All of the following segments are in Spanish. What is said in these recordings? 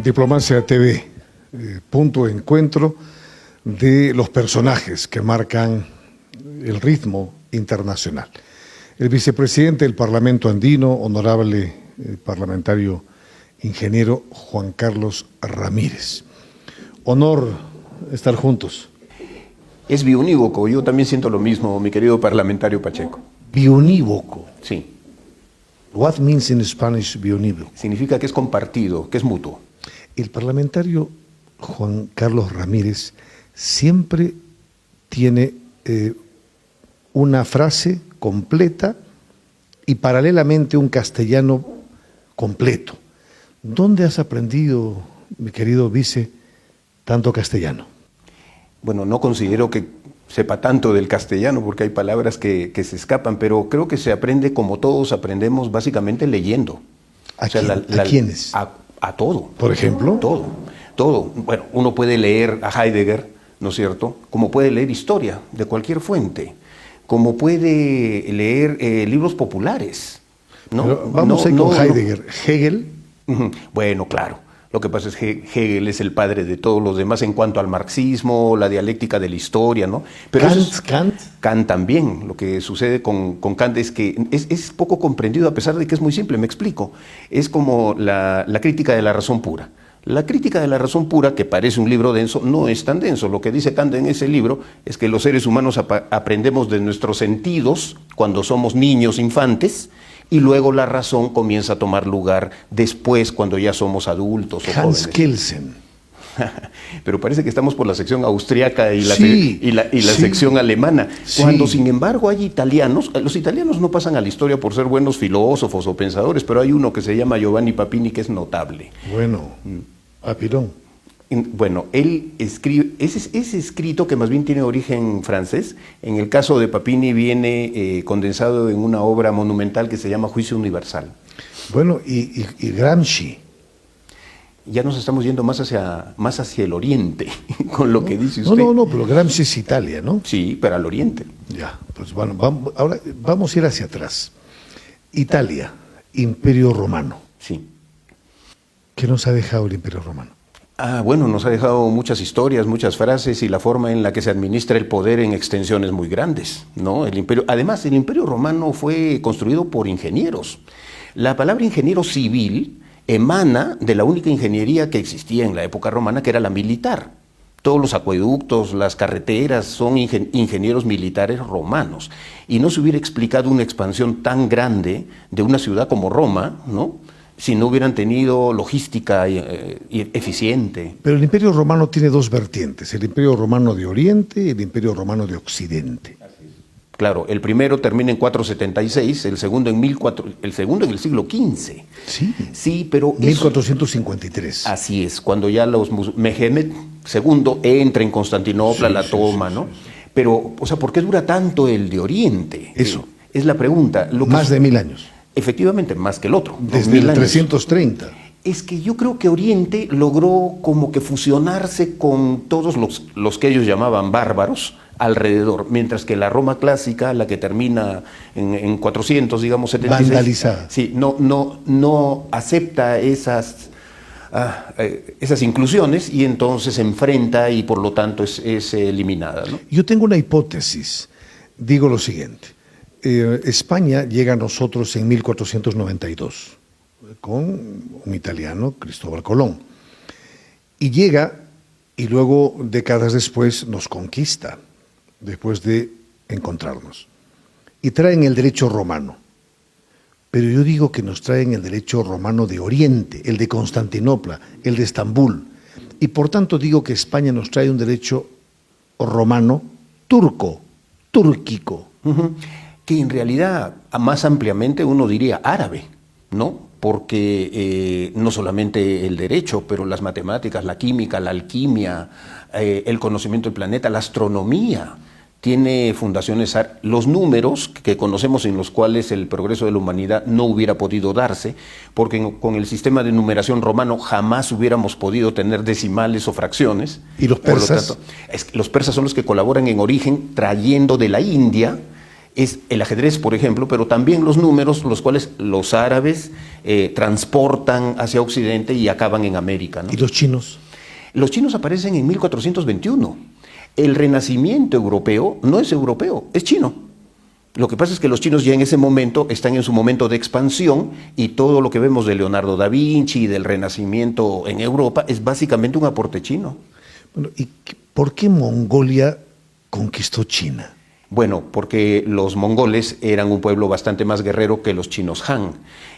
Diplomacia TV, punto de encuentro de los personajes que marcan el ritmo internacional. El vicepresidente del Parlamento Andino, honorable parlamentario ingeniero Juan Carlos Ramírez. Honor estar juntos. Es biunívoco, yo también siento lo mismo, mi querido parlamentario Pacheco. Biunívoco. Sí. What means in Spanish biunívoco? Significa que es compartido, que es mutuo. El parlamentario Juan Carlos Ramírez siempre tiene una frase completa y paralelamente un castellano completo. ¿Dónde has aprendido, mi querido vice, tanto castellano? Bueno, no considero que sepa tanto del castellano porque hay palabras que se escapan, pero creo que se aprende como todos aprendemos, básicamente leyendo. ¿A quiénes? A todo. ¿Por ejemplo? Todo. Bueno, uno puede leer a Heidegger, ¿no es cierto? Como puede leer historia de cualquier fuente, como puede leer libros populares, ¿no? Pero vamos a ir con Heidegger. ¿Hegel? Bueno, claro. Lo que pasa es que Hegel es el padre de todos los demás en cuanto al marxismo, la dialéctica de la historia, ¿no? Pero Kant también. Lo que sucede con Kant es que es poco comprendido a pesar de que es muy simple, me explico. Es como la crítica de la razón pura. La crítica de la razón pura, que parece un libro denso, no es tan denso. Lo que dice Kant en ese libro es que los seres humanos aprendemos de nuestros sentidos cuando somos niños, infantes, y luego la razón comienza a tomar lugar después cuando ya somos adultos o Hans jóvenes. Kelsen. Pero parece que estamos por la sección austríaca y la sí. sección alemana. Sí. Cuando sin embargo hay italianos, los italianos no pasan a la historia por ser buenos filósofos o pensadores, pero hay uno que se llama Giovanni Papini que es notable. Bueno, Papirón. Bueno, él escribe, ese escrito que más bien tiene origen francés, en el caso de Papini viene condensado en una obra monumental que se llama Juicio Universal. Bueno, y Gramsci. Ya nos estamos yendo más hacia el oriente, con lo que dice usted. No, pero Gramsci es Italia, ¿no? Sí, pero al oriente. Ya, pues bueno, ahora vamos a ir hacia atrás. Italia, Imperio Romano. Sí. ¿Qué nos ha dejado el Imperio Romano? Bueno, nos ha dejado muchas historias, muchas frases y la forma en la que se administra el poder en extensiones muy grandes, ¿no? Además, el Imperio Romano fue construido por ingenieros. La palabra ingeniero civil emana de la única ingeniería que existía en la época romana, que era la militar. Todos los acueductos, las carreteras son ingenieros militares romanos. Y no se hubiera explicado una expansión tan grande de una ciudad como Roma, ¿no?, si no hubieran tenido logística eficiente. Pero el Imperio Romano tiene dos vertientes, el Imperio Romano de Oriente y el Imperio Romano de Occidente. Claro, el primero termina en 476, el segundo en el siglo XV. Sí, sí, pero 1453. Así es, cuando ya Mehmed II entra en Constantinopla, la toma, ¿no? Pero, o sea, ¿por qué dura tanto el de Oriente? Eso. Es la pregunta. Más de 1000 años. Efectivamente, más que el otro. Desde el 330. Es que yo creo que Oriente logró como que fusionarse con todos los que ellos llamaban bárbaros alrededor, mientras que la Roma clásica, la que termina en 400, digamos, 76, vandalizada. Sí, no acepta esas inclusiones y entonces se enfrenta y por lo tanto es eliminada, ¿no? Yo tengo una hipótesis. Digo lo siguiente. España llega a nosotros en 1492 con un italiano, Cristóbal Colón, y llega y luego décadas después nos conquista, después de encontrarnos, y traen el derecho romano, pero yo digo que nos traen el derecho romano de Oriente, el de Constantinopla, el de Estambul, y por tanto digo que España nos trae un derecho romano túrquico. Que en realidad más ampliamente uno diría árabe, ¿no? Porque no solamente el derecho, pero las matemáticas, la química, la alquimia, el conocimiento del planeta, la astronomía, tiene fundaciones, los números que conocemos en los cuales el progreso de la humanidad no hubiera podido darse, porque con el sistema de numeración romano jamás hubiéramos podido tener decimales o fracciones. ¿Y los persas? Por lo tanto, los persas son los que colaboran en origen trayendo de la India es el ajedrez, por ejemplo, pero también los números, los cuales los árabes transportan hacia Occidente y acaban en América, ¿no? ¿Y los chinos? Los chinos aparecen en 1421. El Renacimiento europeo no es europeo, es chino. Lo que pasa es que los chinos ya en ese momento están en su momento de expansión y todo lo que vemos de Leonardo da Vinci y del Renacimiento en Europa es básicamente un aporte chino. Bueno, ¿y por qué Mongolia conquistó China? Bueno, porque los mongoles eran un pueblo bastante más guerrero que los chinos Han.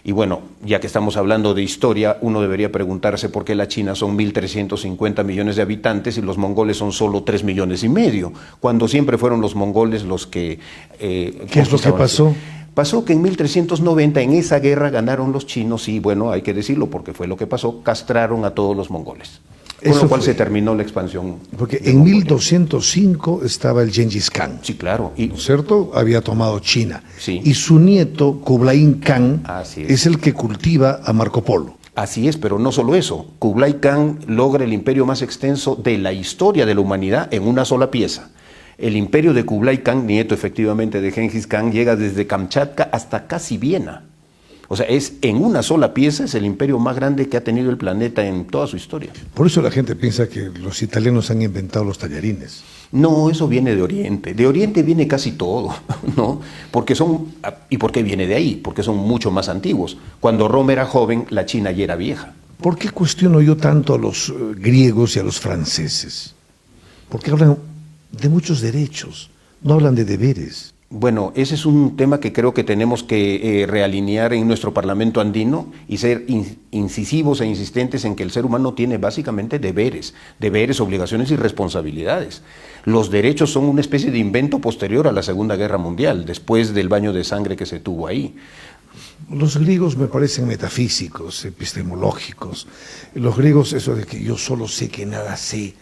Y bueno, ya que estamos hablando de historia, uno debería preguntarse por qué la China son 1.350 millones de habitantes y los mongoles son solo 3,5 millones, cuando siempre fueron los mongoles los que... ¿Qué es lo que pasó? Pasó que en 1390 en esa guerra ganaron los chinos y bueno, hay que decirlo porque fue lo que pasó, castraron a todos los mongoles. Con lo cual se terminó la expansión. Porque en 1205 estaba el Gengis Khan. Sí, claro. ¿No es cierto? Había tomado China. Sí. Y su nieto, Kublai Khan, Así es el que cultiva a Marco Polo. Así es, pero no solo eso. Kublai Khan logra el imperio más extenso de la historia de la humanidad en una sola pieza. El imperio de Kublai Khan, nieto efectivamente de Gengis Khan, llega desde Kamchatka hasta casi Viena. O sea, es en una sola pieza, es el imperio más grande que ha tenido el planeta en toda su historia. Por eso la gente piensa que los italianos han inventado los tallarines. No, eso viene de Oriente. De Oriente viene casi todo, ¿no? ¿Y por qué viene de ahí? Porque son mucho más antiguos. Cuando Roma era joven, la China ya era vieja. ¿Por qué cuestiono yo tanto a los griegos y a los franceses? Porque hablan de muchos derechos, no hablan de deberes. Bueno, ese es un tema que creo que tenemos que realinear en nuestro Parlamento andino y ser incisivos e insistentes en que el ser humano tiene básicamente deberes, obligaciones y responsabilidades. Los derechos son una especie de invento posterior a la Segunda Guerra Mundial, después del baño de sangre que se tuvo ahí. Los griegos me parecen metafísicos, epistemológicos. Los griegos, eso de que yo solo sé que nada sé.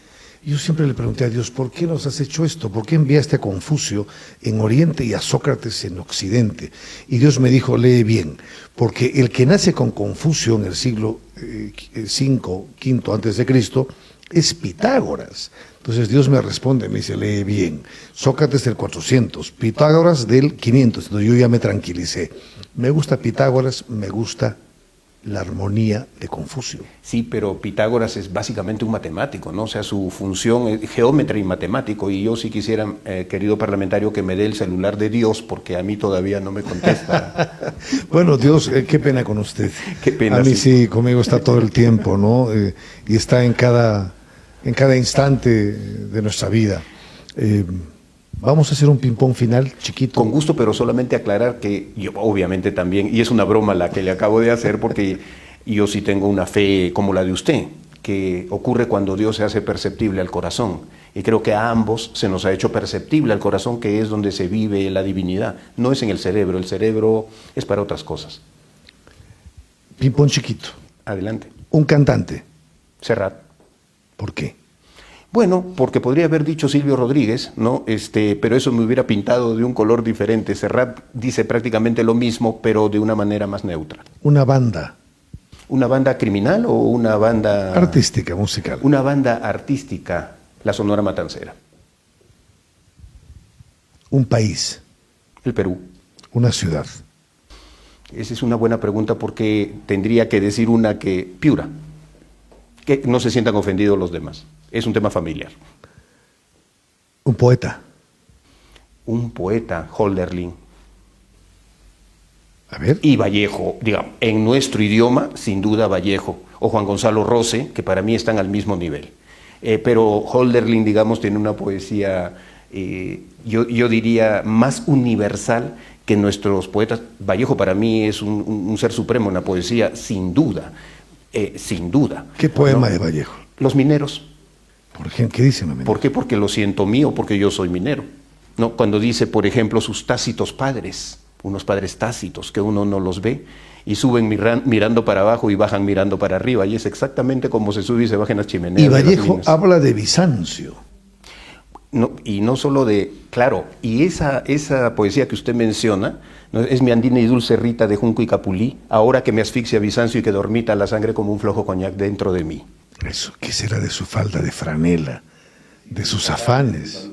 Yo siempre le pregunté a Dios, ¿por qué nos has hecho esto? ¿Por qué enviaste a Confucio en Oriente y a Sócrates en Occidente? Y Dios me dijo, lee bien, porque el que nace con Confucio en el siglo V antes de Cristo es Pitágoras. Entonces Dios me responde, me dice, lee bien, Sócrates del 400, Pitágoras del 500. Entonces yo ya me tranquilicé. Me gusta Pitágoras, me gusta la armonía de Confucio. Sí, pero Pitágoras es básicamente un matemático, ¿no? O sea, su función es geómetra y matemático, y yo sí quisiera, querido parlamentario, que me dé el celular de Dios, porque a mí todavía no me contesta. Bueno, Dios, qué pena con usted. Qué pena. A mí sí, conmigo está todo el tiempo, ¿no? Y está en cada instante de nuestra vida. Vamos a hacer un ping-pong final, chiquito. Con gusto, pero solamente aclarar que yo obviamente también, y es una broma la que le acabo de hacer, porque yo sí tengo una fe como la de usted, que ocurre cuando Dios se hace perceptible al corazón. Y creo que a ambos se nos ha hecho perceptible al corazón, que es donde se vive la divinidad. No es en el cerebro es para otras cosas. Ping-pong chiquito. Adelante. Un cantante. Serrat. ¿Por qué? Bueno, porque podría haber dicho Silvio Rodríguez, ¿no? Pero eso me hubiera pintado de un color diferente. Serrat dice prácticamente lo mismo, pero de una manera más neutra. Una banda. ¿Una banda criminal o una banda... artística, musical? Una banda artística, la Sonora Matancera. Un país. El Perú. Una ciudad. Esa es una buena pregunta porque tendría que decir una que... Piura. Que no se sientan ofendidos los demás. Es un tema familiar. Un poeta. Un poeta, Hölderlin. A ver. Y Vallejo, digamos, en nuestro idioma, sin duda Vallejo, o Juan Gonzalo Rose, que para mí están al mismo nivel. Pero Hölderlin, digamos, tiene una poesía, yo diría, más universal que nuestros poetas. Vallejo para mí es un ser supremo en la poesía, sin duda. Sin duda. ¿Qué poema ¿no? de Vallejo? Los mineros. Por ejemplo, ¿qué dice? ¿Por qué? Porque lo siento mío, porque yo soy minero. ¿No? Cuando dice, por ejemplo, sus tácitos padres, unos padres tácitos que uno no los ve, y suben mirando para abajo y bajan mirando para arriba, y es exactamente como se sube y se baja en las chimeneas. Y Vallejo habla de Bizancio. No, y no solo de, claro, y esa poesía que usted menciona, ¿no? Es mi andina y dulce Rita de junco y capulí, ahora que me asfixia Bizancio y que dormita la sangre como un flojo coñac dentro de mí. Eso, ¿qué será de su falda de franela, de sus afanes?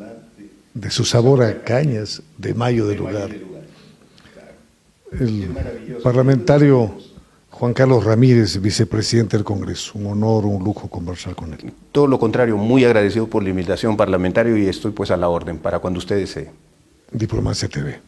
de su sabor a cañas de Mayo del Lugar. El parlamentario Juan Carlos Ramírez, vicepresidente del Congreso. Un honor, un lujo conversar con él. Todo lo contrario, muy agradecido por la invitación parlamentaria y estoy pues a la orden para cuando ustedes deseen. Diplomacia TV.